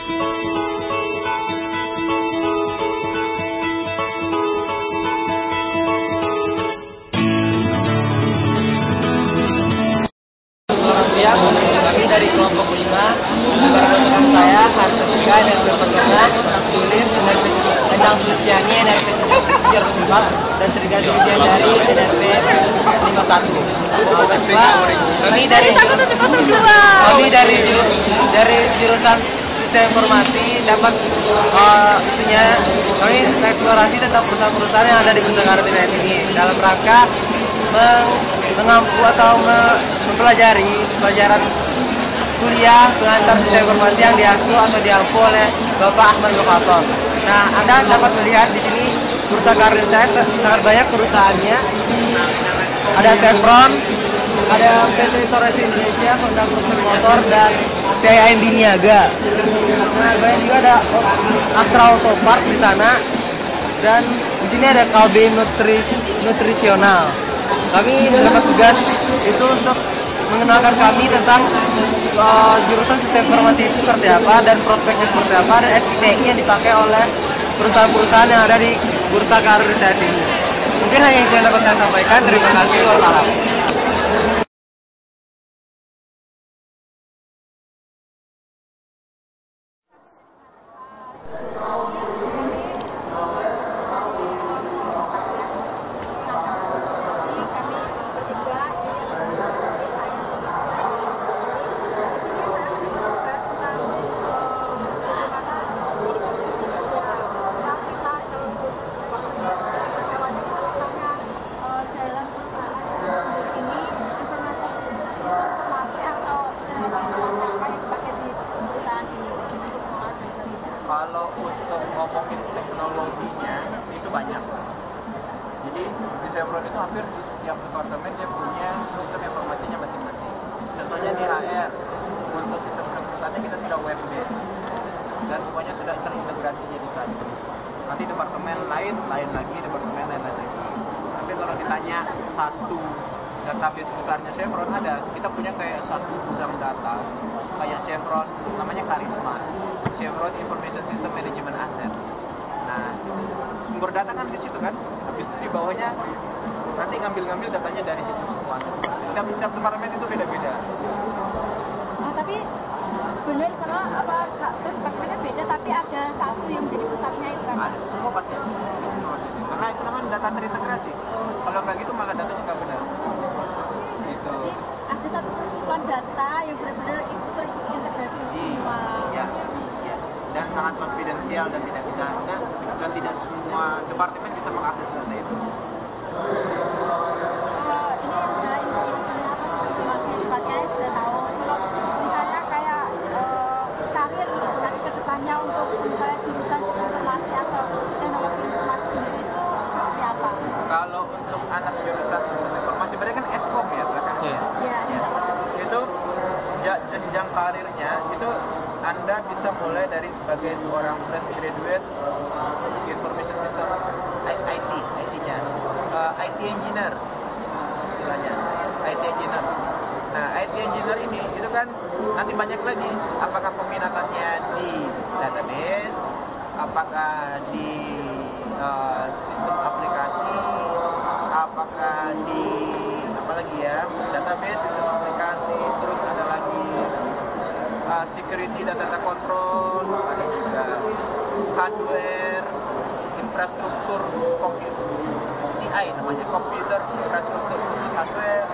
Kami dari kelompok 5 bersama teman saya Hartotika dan berpegang tulis tentang Susiani NRP 4 dan Srigadi Widya dari NRP 51. Kami dari jurusan Sistem Informasi dapat isunya kami eksplorasi tentang perusahaan-perusahaan yang ada di Gunung Karantina ini dalam rangka mengampu atau mempelajari pelajaran kuliah pengantar sistem informasi yang diasuh atau diampu oleh Bapak Ahmad Muhammad. Nah, Anda dapat melihat di sini perusahaan karir saya sangat banyak perusahaannya. Ada Chevron, ada PT Torres Indonesia, Honda Cruiser Motor, dan PIMB Niaga. Nah, banyak juga ada Astra Auto Park di sana, dan di sini ada KB Nutrisional. Kami dapat tugas itu untuk mengenalkan kami tentang jurusan sistem informasi itu seperti apa dan prospeknya seperti apa dan SPTI yang dipakai oleh perusahaan-perusahaan yang ada di Bursa Karir saat ini. Mungkin hanya itu yang dapat saya sampaikan. Terima kasih. Wassalam. Kalau untuk ngomongin teknologinya itu banyak. Jadi di Chevron itu hampir di setiap departemen dia punya sistem informasinya masing-masing. Contohnya di HR, untuk sistem perusahaannya kita sudah web based dan semuanya sudah terintegrasi jadi satu. Nanti departemen lain lagi, departemen lain lagi. Tapi kalau ditanya satu database besarnya Chevron ada, kita punya kayak satu gudang data kayak Chevron, namanya Karisma, Chevron Information System Management Asset. Nah, sumber data kan di situ kan, habis itu di bawahnya nanti ngambil datanya dari situ semua. Setiap departemen itu beda-beda. Oh, tapi benar kalau apa terus departemennya beda tapi ada satu yang jadi pusatnya itu kan? Ada, semua pasti ada. Karena itu namanya data terintegrasi. Kalau nggak gitu maka datanya nggak benar. Gitu. Ada satu kesatuan data yang benar-benar itu terintegrasi semua. Iya. Dan sangat konfidensial dan tidak bisa dan tidak semua departemen bisa mengakses data itu. Kalau untuk anak jurusan informasi berarti kan Eskom ya belakangnya. Iya. Itu jenjang karirnya itu Anda bisa mulai dari sebagai seorang fresh graduate information system IT-nya, IT engineer istilahnya, IT engineer. Nah, IT engineer ini itu kan nanti banyak lagi. Apakah peminatannya di database, apakah di sistem aplikasi, apakah di apa lagi ya, database, sistem aplikasi, terus ada lagi security dan data control, ada juga hardware, infrastruktur komputer, CI namanya, computer infrastruktur hardware.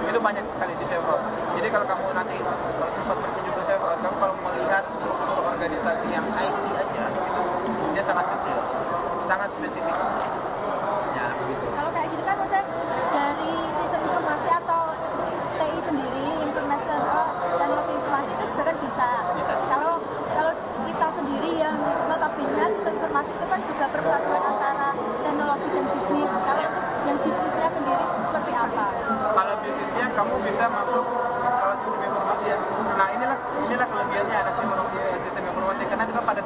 Itu banyak sekali di Chevron. Jadi kalau kamu nanti kalau sempat berkunjung ke Chevron, kamu kalau melihat struktur organisasi yang IT aja, itu dia sangat kecil, sangat spesifik. Ya, begitu. Kalau kayak gitu kan maksudnya dari sistem informasi atau TI sendiri, internasional dan informasi itu sebenarnya bisa. Kalau kita sendiri yang notabene sistem informasi itu kan juga perpaduan antara teknologi dan bisnis. Kalau yang bisnisnya sendiri seperti apa? Kalau bisnisnya kamu bisa masuk kalau sistem informasi ya. Nah inilah kelebihannya ada sistem informasi karena itu pada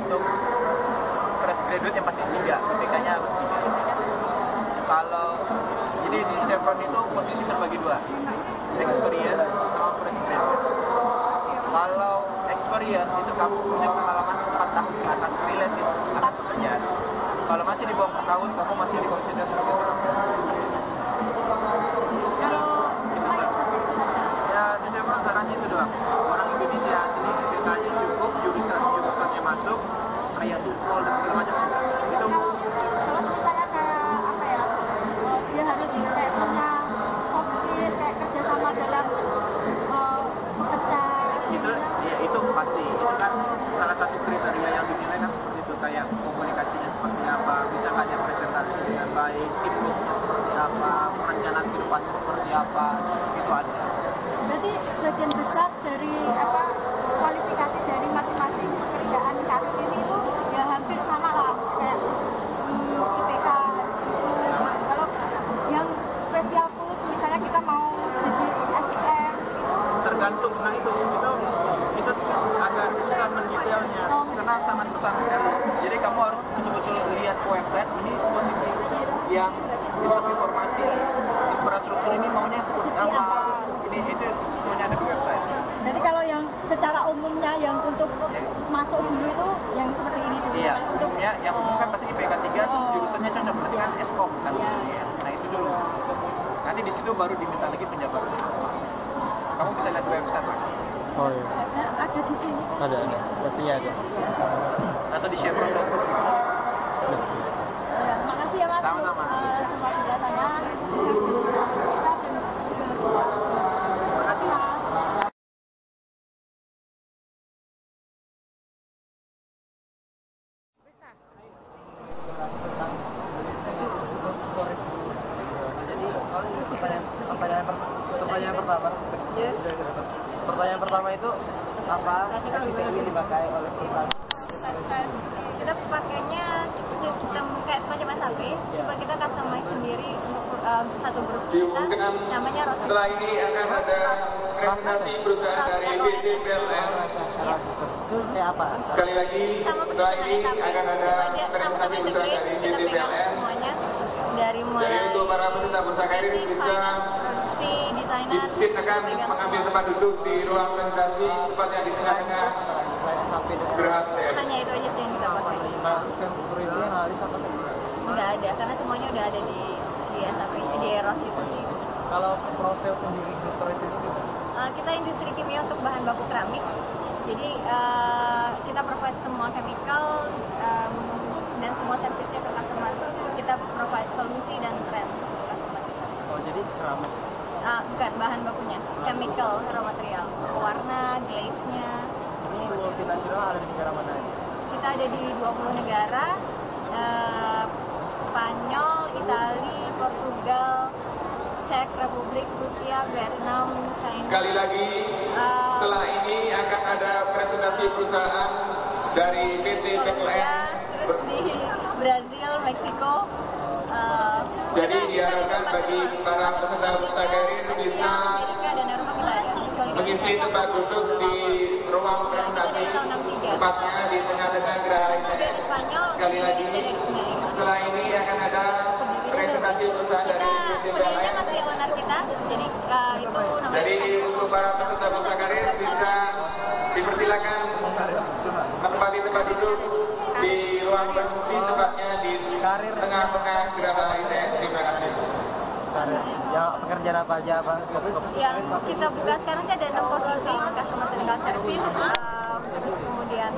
untuk fresh graduate yang pasti 3, IPK-nya harus 3. Kalau jadi di Chevron itu posisi terbagi 2, experience sama fresh graduate. Kalau experience itu kamu punya pengalaman 4 tahun ke atas related akan pekerjaan. Kalau masih di bawah 4 tahun, kamu masih dikonsider sebagai orang fresh. Ya, di Chevron caranya itu doang. Orang Indonesia asli IPK-nya cukup, jurusannya masuk, kayak TOEFL dan segala macam juga. Itu kalau misalnya kayak apa ya, dia harus kayak punya soft skill, kayak kerjasama dalam bekerja. itu pasti. Itu kan salah satu kriteria yang dinilai kan seperti itu, kayak komunikasinya seperti apa, bisa nggak dia presentasi dengan baik, teamworknya seperti apa, perencanaan kehidupan seperti apa, itu ada. Berarti sebagian besar dari kualifikasi dari masing-masing pekerjaan karir ini itu ya hampir sama lah, kayak IPK gitu. Kalau yang spesial khusus misalnya kita mau jadi SIM Tergantung, nah itu agak susah mendetailnya karena sangat besar sekali. Jadi kamu harus betul-betul lihat website ini posisi yang sistem informasi infrastruktur ini maunya seperti apa. Ini itu semuanya ada di website. Jadi kalau yang secara umumnya yang untuk masuk dulu itu yang seperti ini dulu. Iya, umumnya yang umum kan pasti IPK 3 terus jurusannya cocok, berarti kan Eskom kan. Nah itu dulu. Nanti di situ baru diminta lagi penjabaran. Kamu bisa lihat website lagi. Oh iya. Ada di sini. Ada. Pastinya ada. Atau di chevron.com. Ya, makasih ya Mas. Sama-sama. Semua penjelasannya. Makasih Mas. Pertanyaan pertama itu apa SIPI dipakai oleh perusahaan? Kita pakainya sistem kayak semacam SAP, coba kita customize sendiri untuk satu grup kita, namanya Rosetta. Setelah ini akan ada presentasi perusahaan dari PT PLN. Itu kayak apa? Sekali lagi, setelah ini akan ada presentasi perusahaan dari PT PLN. Semuanya dari mulai Jadi untuk para peserta bursa karir bisa akan mengambil tempat duduk di ruang presentasi tepatnya di tengah-tengah gerah TS. hanya itu aja sih yang kita pakai. Struktur itu analis apa sih? Nggak ada, karena semuanya udah ada di SAP, di Eros itu sih. Kalau profil sendiri struktur itu Kita industri kimia untuk bahan baku keramik. Jadi kita provide semua chemical dan semua servisnya ke customer. Kita provide solusi dan tren ke customer. oh jadi keramik. Bukan bahan bakunya, chemical, raw material, warna, glaze-nya. Ini multinasional ada di negara mana aja? Kita ada di 20 negara, Spanyol, Itali, Portugal, Czech Republik, Rusia, Vietnam, China. Sekali lagi, setelah ini akan ada presentasi perusahaan dari PT PLN. Terus di Brazil, Meksiko. Jadi diharapkan bagi para peserta bursa karir bisa Amerika dan Eropa kita ada. mengisi tempat duduk di ruang presentasi tepatnya di tengah-tengah gerah Kemudian TS. Spanyol, Sekali lagi, Indonesia. setelah ini akan ada presentasi perusahaan dari PT Kita PLN. masih owner kita, jadi itu namanya. Jadi untuk para peserta bursa karir bisa dipersilakan menempati tempat duduk di ruang presentasi tepatnya di tengah-tengah gerah ITS. Terima kasih. Ya pekerjaan apa aja apa? Yang kita buka sekarang sih ada 6 posisi, customer technical service, terus kemudian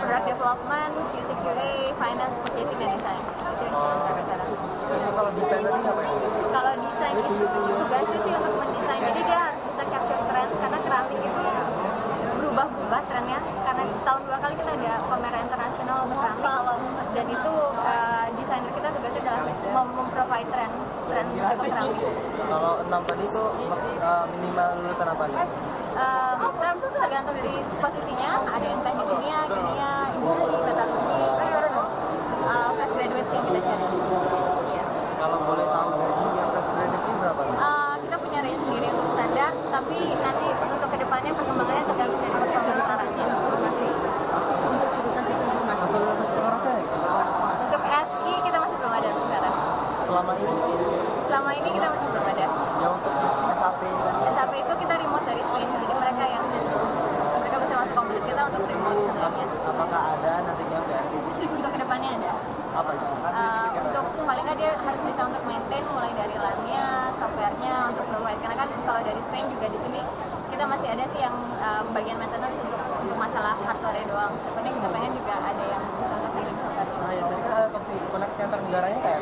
product development, music QA, finance, purchasing, dan design. Itu yang kita buka sekarang. Kalau desain tadi apa ya? Kalau desain itu tugasnya sih untuk mendesain, jadi dia harus bisa capture tren karena keramik itu berubah-ubah trennya, karena tahun 2 kali kita ada pameran internasional untuk keramik, dan itu desainer kita tugasnya adalah memprovide tren untuk keramik. Kalau 6 tadi itu minimal lulusan apa nih? Tren itu tergantung dari posisinya, ada yang teknik kimia, industri, metalurgi, fresh graduate yang kita cari. Iya. Kalau boleh tahu yang fresh graduate ini berapa nih? Kita punya range sendiri untuk standar, tapi nanti untuk kedepannya perkembangannya tergantung dari performa usahanya masih untuk jurusan itu. Selama ini kita masih belum ada. Ya untuk SAP SAP itu kita remote dari Spain, jadi mereka bisa masuk komunitas kita untuk remote sebenarnya. apakah ada nantinya BRT Untuk kedepannya ada. apa itu? Untuk paling nggak dia harus bisa untuk maintain mulai dari LAN-nya, software-nya untuk provide. Karena kan kalau dari Spain juga di sini kita masih ada sih yang bagian maintenance untuk masalah hardware doang. Sebenarnya kita pengen juga ada yang bisa untuk bikin software. Nah ya biasanya koneksi antar negaranya kayak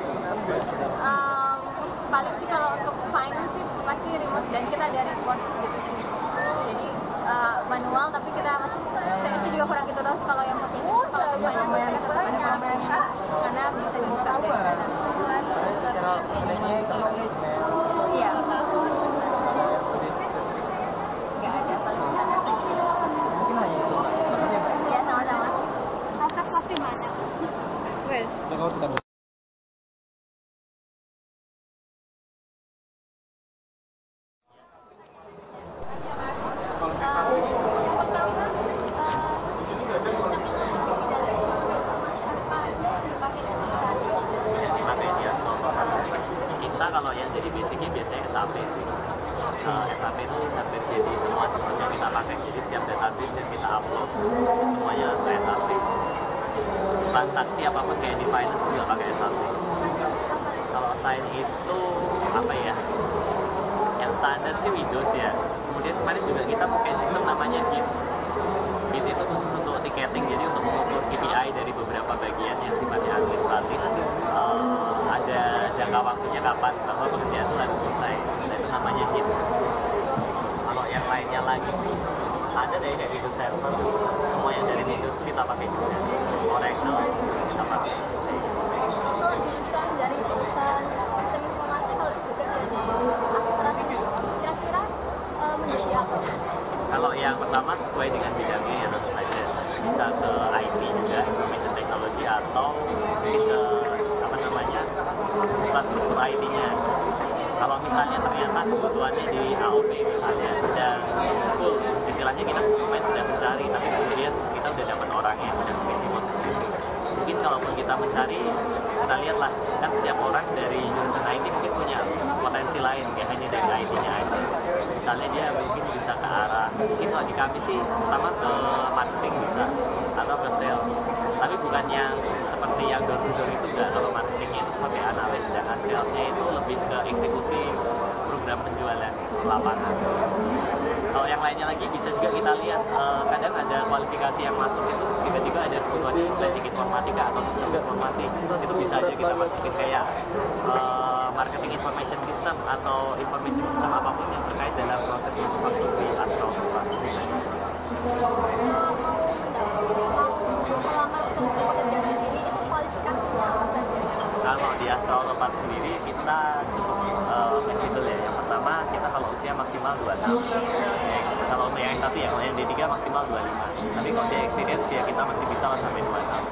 Paling sih kalau untuk finance sih pasti remote dan kita ada report gitu. Jadi manual tapi kita masih saya sih juga kurang gitu terus kalau yang pakai itu kalau banyak karena bisa dibuka dari sana. Iya. Nggak ada paling sana. mungkin hanya itu Iya sama-sama. Proses pasti banyak. Wes. Kita kalau yang jadi basicnya biasanya SAP sih. SAP itu hampir jadi semua sistem yang kita pakai, jadi setiap database yang kita upload semuanya ke SAP. Transaksi apapun kayak di finance juga pakai SAP. Kalau sign itu apa ya? Yang standar sih Windows ya. Kemudian kemarin juga kita pakai sistem namanya Git. Git itu khusus untuk ticketing, jadi untuk mengukur KPI dari beberapa bagian yang sifatnya administratif. Ada jangka waktunya kapan bahwa pekerjaan itu harus selesai. Nah, itu namanya Git. Kalau yang lainnya lagi ada dari Windows Server, semua yang dari Windows kita pakai juga. Oracle kita pakai. Kalau jurusan dari jurusan sistem informasi kalau juga jadi administrasi kira-kira menjadi apa? Kalau yang pertama sesuai dengan bidangnya ya tentu saja bisa ke IT juga, information technology atau ke apa namanya infrastruktur IT-nya. Kalau misalnya ternyata kebutuhannya di AOP misalnya dan itu istilahnya kita main sudah mencari tapi kemudian kita udah dapat orangnya udah mengisi posisi. Mungkin kalaupun kita mencari kita lihatlah kan setiap orang dari jurusan IT mungkin punya potensi lain ya hanya dari IT-nya aja. Misalnya dia mungkin bisa ke arah mungkin kalau di kami sih pertama ke marketing bisa atau ke sales tapi bukan yang seperti yang door-to-door itu enggak. Kalau marketingnya itu sebagai analis dan salesnya itu lebih ke eksekusi program penjualan lapangan. Kalau yang lainnya lagi bisa juga kita lihat kadang ada kualifikasi yang masuk itu tiba-tiba ada kebutuhan di basic informatika atau sistem informasi itu bisa aja kita masukin kayak marketing information system atau information system apapun yang terkait dalam proses masuk di Astro. Kalau di Astro sendiri kita cukup fleksibel ya. Yang pertama kita kalau usia maksimal 2 tahun. Kalau untuk yang satu ya, kalau yang D3 maksimal 25. Tapi kalau dia experience ya kita masih bisa lah sampai 2 tahun.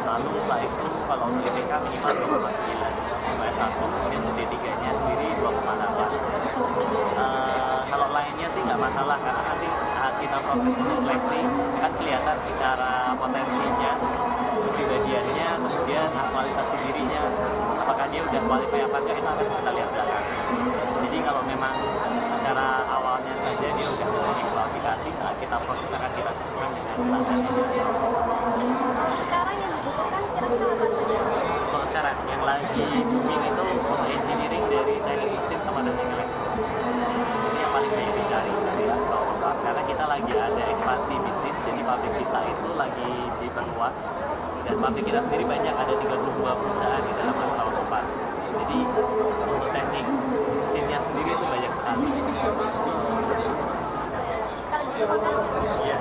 Lalu setelah itu kalau untuk IPK minimal 2,9 sampai 1, kemudian untuk D3-nya sendiri 2,8. Kalau lainnya sih nggak masalah karena nanti saat kita proses untuk seleksi kan kelihatan secara potensinya, kepribadiannya, kemudian aktualisasi dirinya, apakah dia udah qualify apa enggak itu akan kita lihat dalam. Jadi kalau memang secara awalnya saja dia udah memiliki kualifikasi, saat kita proses akan kita sesuaikan dengan standar. Sekarang yang dibutuhkan kira-kira apa saja? Kalau sekarang yang lagi booming itu engineering dari teknik mesin sama teknik elektro. Ini yang paling banyak dicari dari Astro. Karena kita lagi ada ekspansi bisnis, jadi pabrik kita itu lagi diperluas dan pabrik kita sendiri banyak, ada 32 perusahaan di dalam Astro. Jadi untuk teknik mesinnya sendiri itu banyak sekali. Kalau gitu kan Iya.